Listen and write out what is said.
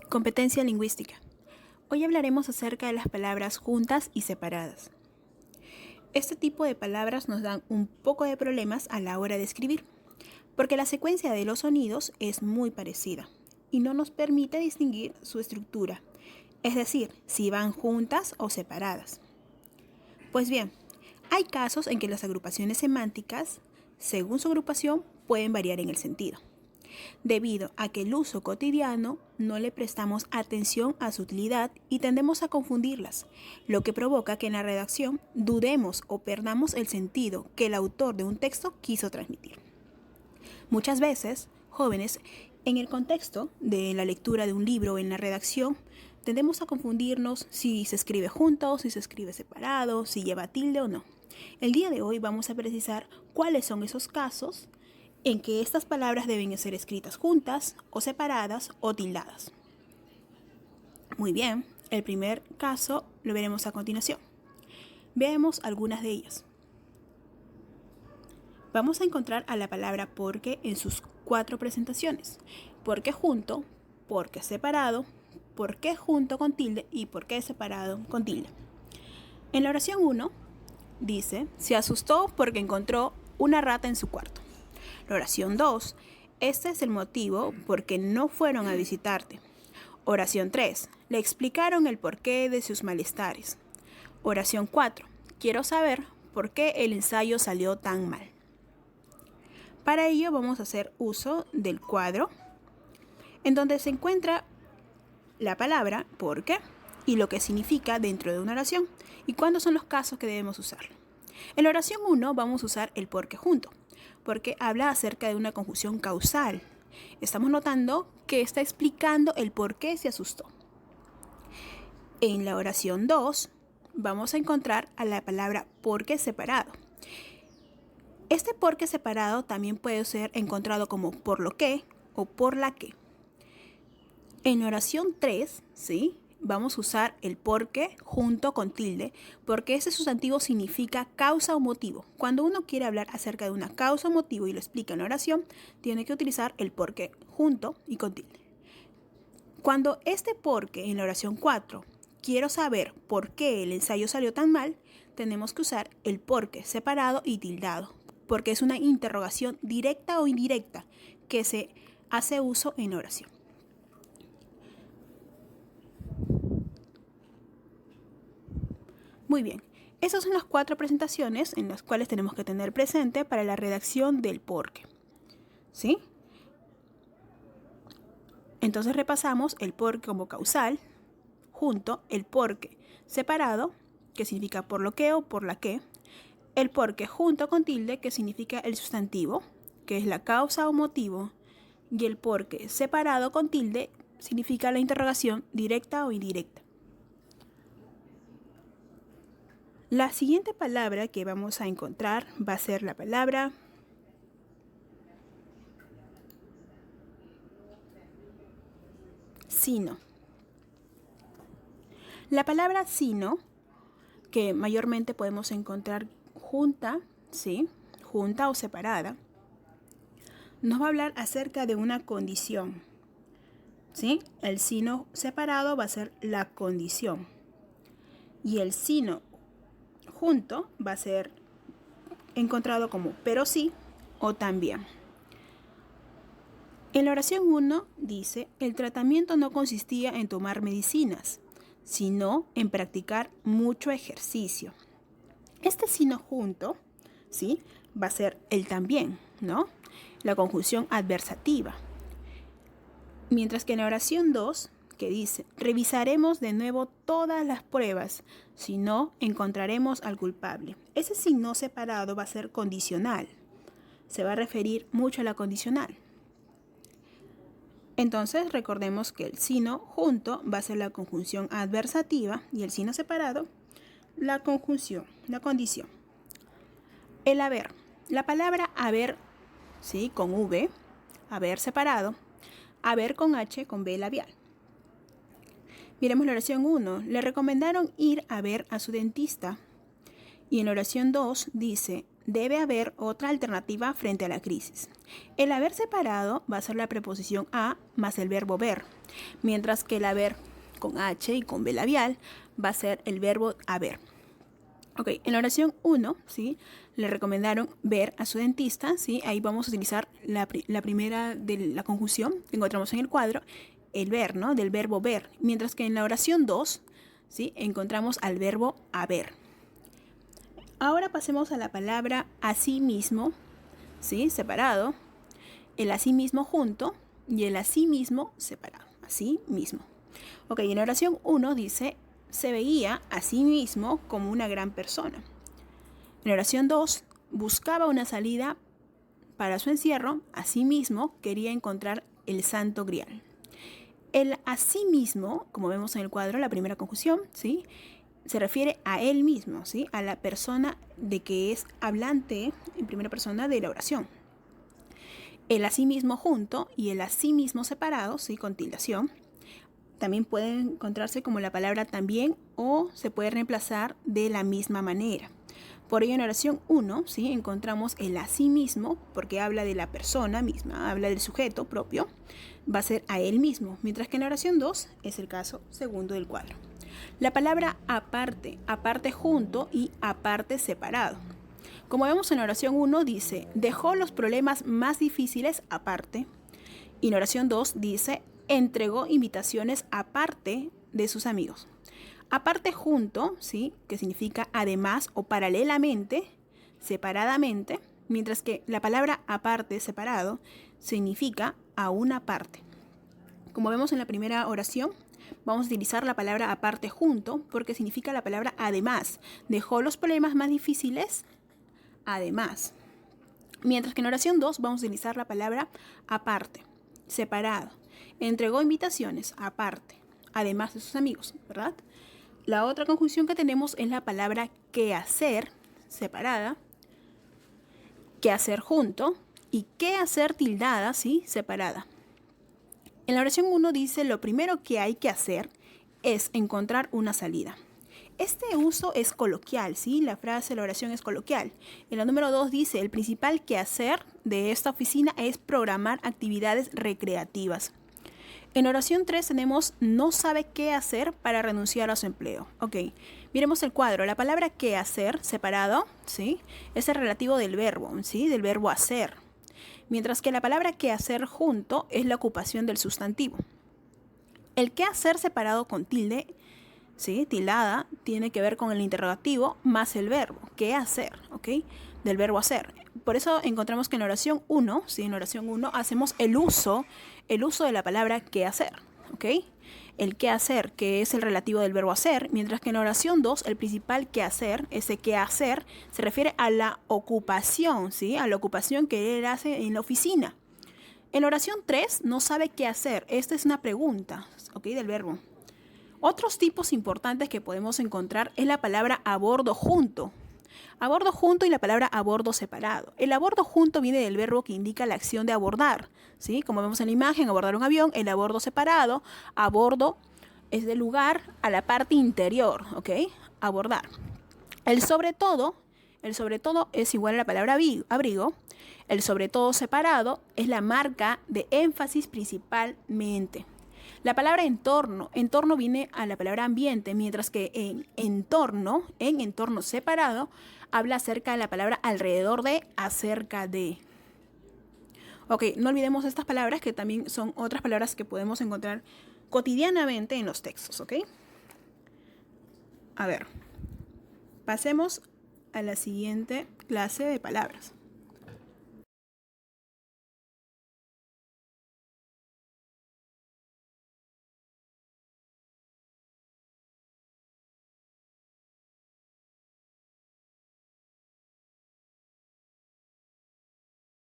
Competencia lingüística. Hoy hablaremos acerca de las palabras juntas y separadas. Este tipo de palabras nos dan un poco de problemas a la hora de escribir, porque la secuencia de los sonidos es muy parecida y no nos permite distinguir su estructura, es decir, si van juntas o separadas. Pues bien, hay casos en que las agrupaciones semánticas, según su agrupación, pueden variar en el sentido, debido a que el uso cotidiano no le prestamos atención a su utilidad y tendemos a confundirlas, lo que provoca que en la redacción dudemos o perdamos el sentido que el autor de un texto quiso transmitir. Muchas veces, jóvenes, en el contexto de la lectura de un libro o en la redacción, tendemos a confundirnos si se escribe junto, si se escribe separado, si lleva tilde o no. El día de hoy vamos a precisar cuáles son esos casos en que estas palabras deben ser escritas juntas o separadas o tildadas. Muy bien, el primer caso lo veremos a continuación. Veamos algunas de ellas. Vamos a encontrar a la palabra porque en sus 4 presentaciones. Porque junto, porque separado, porque junto con tilde y porque separado con tilde. En la oración 1 dice, se asustó porque encontró una rata en su cuarto. La oración 2, este es el motivo por qué no fueron a visitarte. Oración 3, le explicaron el porqué de sus malestares. Oración 4, quiero saber por qué el ensayo salió tan mal. Para ello vamos a hacer uso del cuadro, en donde se encuentra la palabra por qué y lo que significa dentro de una oración y cuándo son los casos que debemos usarlo. En la oración 1 vamos a usar el porque junto, porque habla acerca de una conjunción causal. Estamos notando que está explicando el por qué se asustó. En la oración 2 vamos a encontrar a la palabra porque separado. Este porque separado también puede ser encontrado como por lo que o por la que. En la oración 3, ¿sí?, vamos a usar el porque junto con tilde, porque ese sustantivo significa causa o motivo. Cuando uno quiere hablar acerca de una causa o motivo y lo explica en la oración, tiene que utilizar el porque junto y con tilde. Cuando este porque en la oración 4, quiero saber por qué el ensayo salió tan mal, tenemos que usar el porque separado y tildado, porque es una interrogación directa o indirecta que se hace uso en la oración. Muy bien, esas son las 4 presentaciones en las cuales tenemos que tener presente para la redacción del porque. ¿Sí? Entonces repasamos el porque como causal, junto el porque separado, que significa por lo que o por la que, el porque junto con tilde, que significa el sustantivo, que es la causa o motivo, y el porque separado con tilde significa la interrogación directa o indirecta. La siguiente palabra que vamos a encontrar va a ser la palabra sino. La palabra sino, que mayormente podemos encontrar junta, ¿sí?, junta o separada, nos va a hablar acerca de una condición, ¿sí? El sino separado va a ser la condición y el sino junto va a ser encontrado como pero sí o también. En la oración 1 dice, el tratamiento no consistía en tomar medicinas, sino en practicar mucho ejercicio. Este sino junto, ¿sí?, va a ser el también, ¿no?, la conjunción adversativa. Mientras que en la oración 2, que dice, revisaremos de nuevo todas las pruebas, si no, encontraremos al culpable. Ese si no separado va a ser condicional, se va a referir mucho a la condicional. Entonces recordemos que el sino junto va a ser la conjunción adversativa y el sino separado, la conjunción, la condición. El haber, la palabra haber, ¿sí?, con V, haber separado, haber con H, con B labial. Miremos la oración 1. Le recomendaron ir a ver a su dentista. Y en la oración 2 dice, debe haber otra alternativa frente a la crisis. El haber separado va a ser la preposición a más el verbo ver, mientras que el haber con H y con B labial va a ser el verbo haber. Ok, en la oración 1, ¿sí? Le recomendaron ver a su dentista, ¿sí? Ahí vamos a utilizar la primera de la conjunción que encontramos en el cuadro, el ver, ¿no? Del verbo ver, mientras que en la oración 2, ¿sí? Encontramos al verbo haber. Ahora pasemos a la palabra asimismo, ¿sí? Separado, el asimismo junto y el asimismo separado, así mismo. Ok, en la oración 1 dice, se veía a sí mismo como una gran persona. En la oración 2, buscaba una salida para su encierro, asimismo quería encontrar el Santo Grial. El asimismo, como vemos en el cuadro, la primera conjunción, ¿sí? Se refiere a él mismo, ¿sí? A la persona de que es hablante en primera persona de la oración. El asimismo junto y el asimismo separado, ¿sí? Con tildación. También puede encontrarse como la palabra también o se puede reemplazar de la misma manera. Por ello en oración 1, ¿sí? Encontramos el asimismo porque habla de la persona misma, habla del sujeto propio, va a ser a él mismo, mientras que en oración 2 es el caso segundo del cuadro. La palabra aparte, aparte junto y aparte separado. Como vemos en oración 1 dice, dejó los problemas más difíciles aparte. Y en oración 2 dice, entregó invitaciones aparte de sus amigos. Aparte junto, ¿sí? Que significa además o paralelamente, separadamente, mientras que la palabra aparte, separado, significa a una parte. Como vemos en la primera oración, vamos a utilizar la palabra aparte junto porque significa la palabra además. Dejó los problemas más difíciles, además. Mientras que en oración 2 vamos a utilizar la palabra aparte, separado. Entregó invitaciones, aparte, además de sus amigos, ¿verdad? La otra conjunción que tenemos es la palabra quehacer, separada, quehacer junto y quehacer tildada, ¿sí? Separada. En la oración 1 dice, lo primero que hay que hacer es encontrar una salida. Este uso es coloquial, ¿sí? La frase, la oración es coloquial. En la número 2 dice, el principal quehacer de esta oficina es programar actividades recreativas. En oración 3 tenemos, no sabe qué hacer para renunciar a su empleo. Ok, miremos el cuadro. La palabra quehacer, separado, ¿sí? Es el relativo del verbo, ¿sí? Del verbo hacer. Mientras que la palabra quehacer junto es la ocupación del sustantivo. El quehacer separado con tilde, ¿sí? Tildada, tiene que ver con el interrogativo más el verbo, qué hacer, ¿ok? Del verbo hacer. Por eso encontramos que en oración 1, ¿sí? En oración 1 hacemos el uso de la palabra qué hacer, ¿ok? El qué hacer, que es el relativo del verbo hacer, mientras que en oración 2 el principal qué hacer, ese qué hacer, se refiere a la ocupación, ¿sí? A la ocupación que él hace en la oficina. En oración 3 no sabe qué hacer, esta es una pregunta, ¿ok? Del verbo. Otros tipos importantes que podemos encontrar es la palabra a bordo junto. A bordo junto y la palabra a bordo separado. El a bordo junto viene del verbo que indica la acción de abordar, ¿sí? Como vemos en la imagen, abordar un avión. El a bordo separado, a bordo es del lugar a la parte interior, ¿ok? Abordar. El sobre todo es igual a la palabra abrigo. El sobre todo separado es la marca de énfasis principalmente. La palabra entorno viene a la palabra ambiente, mientras que en entorno separado, habla acerca de la palabra alrededor de, acerca de. Ok, no olvidemos estas palabras que también son otras palabras que podemos encontrar cotidianamente en los textos, ¿ok? A ver, pasemos a la siguiente clase de palabras.